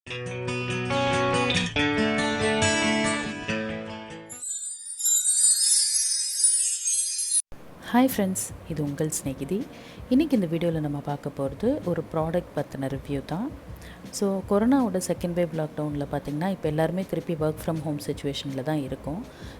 Hi friends, இது உங்கள் ஸ்நேகிதி. இன்றைக்கி இந்த வீடியோவில் நம்ம பார்க்க போகிறது ஒரு ப்ராடக்ட் பற்றின ரிவ்யூ தான். ஸோ கொரோனாவோட செகண்ட் வேவ் லாக்டவுனில் பார்த்திங்கன்னா இப்போ எல்லாருமே திருப்பி ஒர்க் ஃப்ரம் ஹோம் சுச்சுவேஷனில் தான் இருக்கும்.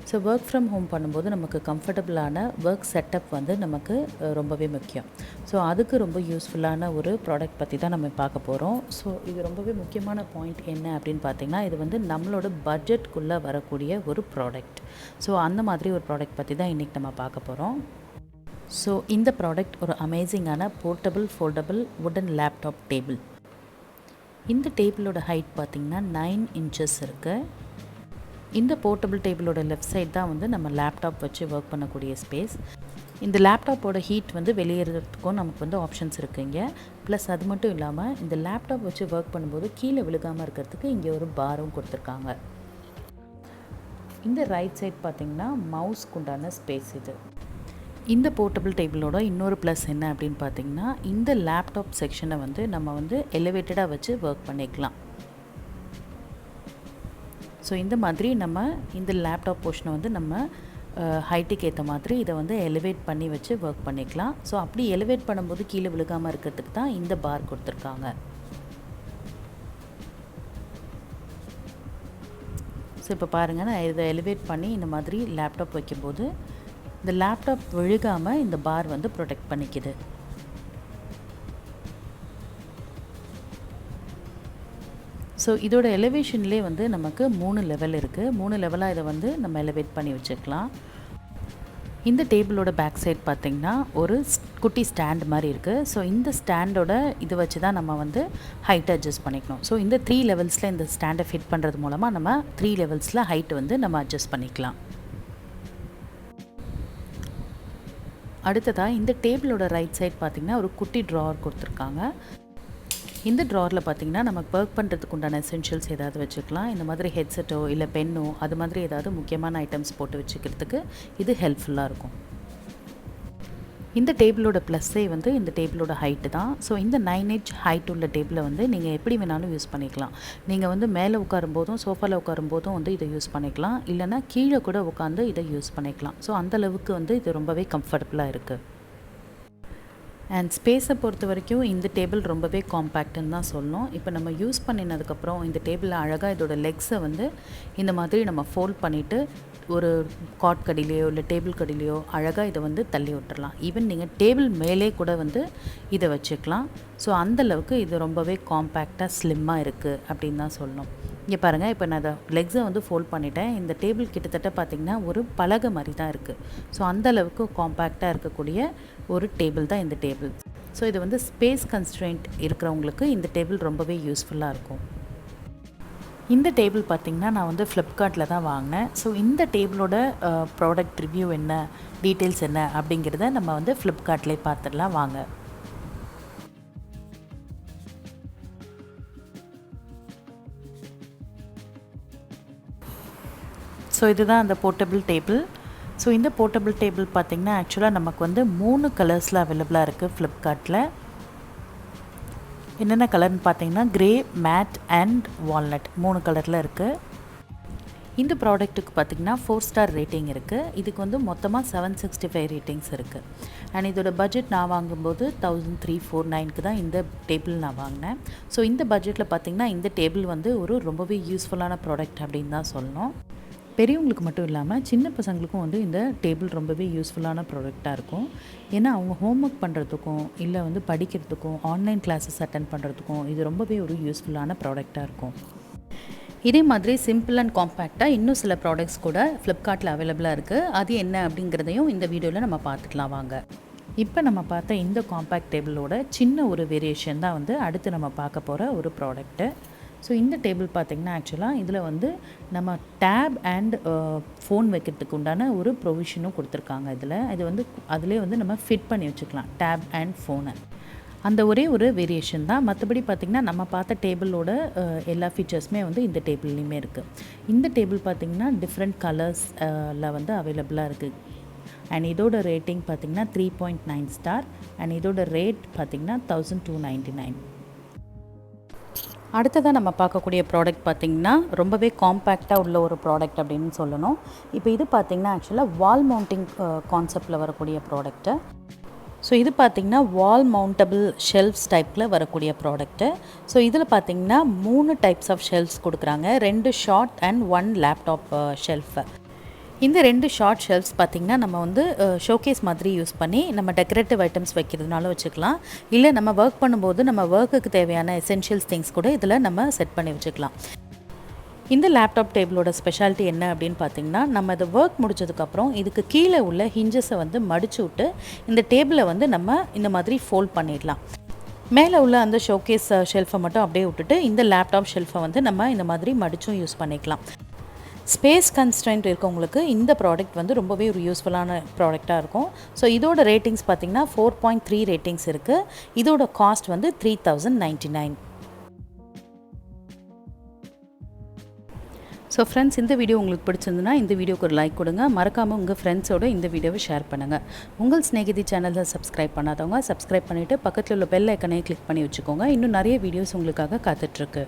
ஸோ ஒர்க் ஃப்ரம் ஹோம் பண்ணும்போது நமக்கு கம்ஃபர்டபுளான ஒர்க் செட்டப் வந்து நமக்கு ரொம்பவே முக்கியம். ஸோ அதுக்கு ரொம்ப யூஸ்ஃபுல்லான ஒரு ப்ராடக்ட் பற்றி தான் நம்ம பார்க்க போகிறோம். ஸோ இது ரொம்பவே முக்கியமான பாயிண்ட் என்ன அப்படின்னு பார்த்திங்கன்னா, இது வந்து நம்மளோட பட்ஜெட்குள்ளே வரக்கூடிய ஒரு ப்ராடக்ட். ஸோ அந்த மாதிரி ஒரு ப்ராடக்ட் பற்றி தான் இன்றைக்கி நம்ம பார்க்க போகிறோம். ஸோ இந்த ப்ராடக்ட் ஒரு அமேசிங்கான போர்ட்டபிள் ஃபோல்டபிள் வுடன் லேப்டாப் டேபிள். இந்த டேபிளோட ஹைட் பார்த்திங்கன்னா 9 இன்ச்சஸ் இருக்குது. இந்த போர்ட்டபிள் டேபிளோட லெஃப்ட் சைட் தான் வந்து நம்ம லேப்டாப் வச்சு ஒர்க் பண்ணக்கூடிய ஸ்பேஸ். இந்த லேப்டாப்போட ஹீட் வந்து வெளியேறதுக்கும் நமக்கு வந்து ஆப்ஷன்ஸ் இருக்குங்க. ப்ளஸ் அது மட்டும் இல்லாமல் இந்த லேப்டாப் வச்சு ஒர்க் பண்ணும்போது கீழே விழுகாமல் இருக்கிறதுக்கு இங்கே ஒரு பாரும் கொடுத்துருக்காங்க. இந்த ரைட் சைட் பார்த்திங்கன்னா மவுஸ்க்கு உண்டான ஸ்பேஸ் இது. இந்த போர்ட்டபிள் டேபிளோட இன்னொரு ப்ளஸ் என்ன அப்படின்னு பார்த்திங்கன்னா, இந்த லேப்டாப் செக்ஷனை வந்து நம்ம வந்து எலிவேட்டடாக வச்சு ஒர்க் பண்ணிக்கலாம். ஸோ இந்த மாதிரி நம்ம இந்த லேப்டாப் போர்ஷனை வந்து நம்ம ஹைட்டுக்கு ஏற்ற மாதிரி இதை வந்து எலிவேட் பண்ணி வச்சு ஒர்க் பண்ணிக்கலாம். ஸோ அப்படி எலிவேட் பண்ணும்போது கீழே விழுகாமல் இருக்கிறதுக்கு தான் இந்த பார் கொடுத்துருக்காங்க. ஸோ இப்போ பாருங்கள், நான் இதை எலிவேட் பண்ணி இந்த மாதிரி லேப்டாப் வைக்கும்போது இந்த லேப்டாப் விழுகாமல் இந்த பார் வந்து ப்ரொடெக்ட் பண்ணிக்குது. ஸோ இதோட எலிவேஷன்லேயே வந்து நமக்கு 3 லெவல் இருக்குது. 3 லெவலாக இதை வந்து நம்ம எலிவேட் பண்ணி வச்சுக்கலாம். இந்த டேபிளோட பேக் சைட் பார்த்திங்கன்னா ஒரு குட்டி ஸ்டாண்ட் மாதிரி இருக்குது. ஸோ இந்த ஸ்டாண்டோட இது வச்சு தான் நம்ம வந்து ஹைட் அட்ஜஸ்ட் பண்ணிக்கணும். ஸோ இந்த 3 லெவல்ஸில் இந்த ஸ்டாண்டை ஃபிட் பண்ணுறது மூலமாக நம்ம 3 லெவல்ஸில் ஹைட் வந்து நம்ம அட்ஜஸ்ட் பண்ணிக்கலாம். அடுத்ததாக இந்த டேபிளோட ரைட் சைட் பார்த்திங்கன்னா ஒரு குட்டி ட்ராவர் கொடுத்துருக்காங்க. இந்த ட்ராவரில் பார்த்திங்கன்னா நம்ம ஒர்க் பண்ணுறதுக்கு உண்டான எசென்ஷியல்ஸ் ஏதாவது வச்சுக்கலாம். இந்த மாதிரி ஹெட்செட்டோ இல்லை பென்னோ அது மாதிரி ஏதாவது முக்கியமான ஐட்டம்ஸ் போட்டு வச்சுக்கிறதுக்கு இது ஹெல்ப்ஃபுல்லாக இருக்கும். இந்த டேபிளோட ப்ளஸ்ஸே வந்து இந்த டேபிளோட ஹைட்டு தான். ஸோ இந்த 9 inch ஹைட் உள்ள டேபிளை வந்து நீங்கள் எப்படி வேணாலும் யூஸ் பண்ணிக்கலாம். நீங்கள் வந்து மேலே உட்காரும்போதும் சோஃபாவில் உட்காரும்போதும் வந்து இதை யூஸ் பண்ணிக்கலாம். இல்லைனா கீழே கூட உட்காந்து இதை யூஸ் பண்ணிக்கலாம். ஸோ அந்தளவுக்கு வந்து இது ரொம்பவே கம்ஃபர்டபுளாக இருக்குது. அண்ட் ஸ்பேஸை பொறுத்த வரைக்கும் இந்த டேபிள் ரொம்பவே காம்பேக்டுன்னு தான் சொல்லணும். இப்போ நம்ம யூஸ் பண்ணினதுக்கப்புறம் இந்த டேபிளில் அழகாக இதோட லெக்ஸை வந்து இந்த மாதிரி நம்ம ஃபோல்ட் பண்ணிவிட்டு ஒரு காட் கடியிலையோ இல்லை டேபிள் கடியிலையோ அழகாக இதை வந்து தள்ளி விட்டுறலாம். ஈவன் நீங்கள் டேபிள் மேலே கூட வந்து இதை வச்சுக்கலாம். ஸோ அந்தளவுக்கு இது ரொம்பவே காம்பேக்டாக ஸ்லிம்மாக இருக்குது அப்படின்னு தான் சொல்லணும். இங்கே பாருங்கள், இப்போ நான் அதை லெக்ஸை வந்து ஃபோல்ட் பண்ணிட்டேன். இந்த டேபிள் கிட்டத்தட்ட பார்த்திங்கன்னா ஒரு பலகை மாதிரி தான் இருக்குது. ஸோ அந்தளவுக்கு காம்பேக்டாக இருக்கக்கூடிய ஒரு டேபிள் தான் இந்த டேபிள். ஸோ இது வந்து ஸ்பேஸ் கன்ஸ்ட்ரெயின்ட் இருக்கிறவங்களுக்கு இந்த டேபிள் ரொம்பவே யூஸ்ஃபுல்லாக இருக்கும். இந்த டேபிள் பார்த்திங்கன்னா நான் வந்து ஃப்ளிப்கார்ட்டில் தான் வாங்கினேன். ஸோ இந்த டேபிளோட ப்ராடக்ட் ரிவ்யூ என்ன, டீட்டெயில்ஸ் என்ன அப்படிங்கிறத நம்ம வந்து ஃப்ளிப்கார்ட்லேயே பார்த்துடலாம் வாங்க. ஸோ இதுதான் அந்த போர்ட்டபிள் டேபிள். ஸோ இந்த போர்ட்டபிள் டேபிள் பார்த்திங்கன்னா ஆக்சுவலாக நமக்கு வந்து 3 கலர்ஸில் அவைலபிளாக இருக்குது ஃப்ளிப்கார்ட்டில். என்னென்ன கலர்னு பார்த்தீங்கன்னா கிரே, மேட் அண்ட் வால்நட் 3 கலரில் இருக்குது. இந்த ப்ராடக்ட்டுக்கு பார்த்திங்கன்னா 4 ஸ்டார் ரேட்டிங் இருக்குது. இதுக்கு வந்து மொத்தமாக 765 ரேட்டிங்ஸ் இருக்குது. அண்ட் இதோட பட்ஜெட் நான் வாங்கும்போது 1349க்கு தான் இந்த டேபிள் நான் வாங்கினேன். ஸோ இந்த பட்ஜெட்டில் பார்த்திங்கன்னா இந்த டேபிள் வந்து ஒரு ரொம்பவே யூஸ்ஃபுல்லான ப்ராடக்ட் அப்படின்னு தான் சொல்லணும். பெரியவங்களுக்கு மட்டும் இல்லாமல் சின்ன பசங்களுக்கும் வந்து இந்த டேபிள் ரொம்பவே யூஸ்ஃபுல்லான ப்ராடக்டாக இருக்கும். ஏன்னா அவங்க ஹோம் ஒர்க் பண்ணுறதுக்கும் இல்லை வந்து படிக்கிறதுக்கும் ஆன்லைன் கிளாஸஸ் அட்டென்ட் பண்ணுறதுக்கும் இது ரொம்பவே ஒரு யூஸ்ஃபுல்லான ப்ராடக்டாக இருக்கும். இதே மாதிரி சிம்பிள் அண்ட் காம்பேக்டாக இன்னும் சில ப்ராடக்ட்ஸ் கூட ஃப்ளிப்கார்ட்டில் அவைலபிளாக இருக்குது. அது என்ன அப்படிங்கிறதையும் இந்த வீடியோவில் நம்ம பார்த்துக்கலாம் வாங்க. இப்போ நம்ம பார்த்த இந்த காம்பேக்ட் டேபிளோட சின்ன ஒரு வேரியேஷன் தான் வந்து அடுத்து நம்ம பார்க்க போகிற ஒரு ப்ராடக்ட்டு. ஸோ இந்த டேபிள் பார்த்திங்கன்னா ஆக்சுவலாக இதில் வந்து நம்ம டேப் அண்ட் ஃபோன் வைக்கிறதுக்கு உண்டான ஒரு ப்ரொவிஷனும் கொடுத்துருக்காங்க. இது வந்து அதிலே வந்து நம்ம ஃபிட் பண்ணி வச்சுக்கலாம் டேப் அண்ட் ஃபோனை. அந்த ஒரே ஒரு வேரியேஷன் தான். மற்றபடி பார்த்திங்கன்னா நம்ம பார்த்த டேபிளோட எல்லா ஃபீச்சர்ஸுமே வந்து இந்த டேபிள்லேயுமே இருக்குது. இந்த டேபிள் பார்த்திங்கன்னா டிஃப்ரெண்ட் கலர்ஸில் வந்து அவைலபிளாக இருக்குது. அண்ட் இதோட ரேட்டிங் பார்த்திங்கன்னா 3.9 ஸ்டார். அண்ட் இதோட ரேட் பார்த்திங்கன்னா 1299. அடுத்ததாக நம்ம பார்க்கக்கூடிய ப்ராடக்ட் பார்த்திங்கன்னா ரொம்பவே காம்பேக்டாக உள்ள ஒரு ப்ராடக்ட் அப்படின்னு சொல்லணும். இப்போ இது பார்த்திங்கன்னா ஆக்சுவலாக வால் மவுண்டிங் கான்செப்டில் வரக்கூடிய ப்ராடக்ட்டு. ஸோ இது பார்த்திங்கன்னா வால் மவுண்டபிள் ஷெல்ஃப்ஸ் டைப்பில் வரக்கூடிய ப்ராடக்ட்டு. ஸோ இதில் பார்த்திங்கன்னா 3 டைப்ஸ் ஆஃப் ஷெல்ஃப்ஸ் கொடுக்குறாங்க. 2 ஷார்ட் அண்ட் 1 லேப்டாப் ஷெல்ஃபு. இந்த 2 ஷார்ட் ஷெல்ஃப்ஸ் பார்த்திங்கன்னா நம்ம வந்து ஷோகேஸ் மாதிரி யூஸ் பண்ணி நம்ம டெக்கரேட்டிவ் ஐட்டம்ஸ் வைக்கிறதுனால வச்சுக்கலாம். இல்லை நம்ம ஒர்க் பண்ணும்போது நம்ம ஒர்க்குக்கு தேவையான எசென்ஷியல்ஸ் திங்ஸ் கூட இதில் நம்ம செட் பண்ணி வச்சுக்கலாம். இந்த லேப்டாப் டேபிளோட ஸ்பெஷாலிட்டி என்ன அப்படின்னு பார்த்திங்கன்னா, நம்ம இந்த ஒர்க் முடிச்சதுக்கப்புறம் இதுக்கு கீழே உள்ள ஹிஞ்சஸை வந்து மடிச்சு விட்டு இந்த டேபிளை வந்து நம்ம இந்த மாதிரி ஃபோல்ட் பண்ணிடலாம். மேலே உள்ள அந்த ஷோகேஸ் ஷெல்ஃபை மட்டும் அப்படியே விட்டுட்டு இந்த லேப்டாப் ஷெல்ஃபை வந்து நம்ம இந்த மாதிரி மடிச்சும் யூஸ் பண்ணிக்கலாம். ஸ்பேஸ் கன்ஸ்ட்ரெயின்ட் இருக்கவங்களுக்கு இந்த ப்ராடக்ட் வந்து ரொம்பவே ஒரு யூஸ்ஃபுல்லான ப்ராடக்டாக இருக்கும். ஸோ இதோட ரேட்டிங்ஸ் பார்த்திங்கன்னா 4.3 ரேட்டிங்ஸ் இருக்குது. இதோட காஸ்ட் வந்து 3099. ஸோ ஃப்ரெண்ட்ஸ், இந்த வீடியோ உங்களுக்கு பிடிச்சிருந்துன்னா இந்த வீடியோக்கு ஒரு லைக் கொடுங்க. மறக்காமல் உங்கள் ஃப்ரெண்ட்ஸோட இந்த வீடியோவை ஷேர் பண்ணுங்கள். உங்கள் ஸ்நேகிதி சேனலை சப்ஸ்கிரைப் பண்ணாதவங்க சப்ஸ்கிரைப் பண்ணிவிட்டு பக்கத்தில் உள்ள பெல் ஐக்கனை கிளிக் பண்ணி வச்சுக்கோங்க. இன்னும் நிறைய வீடியோஸ் உங்களுக்காக காத்துட்ருக்கு.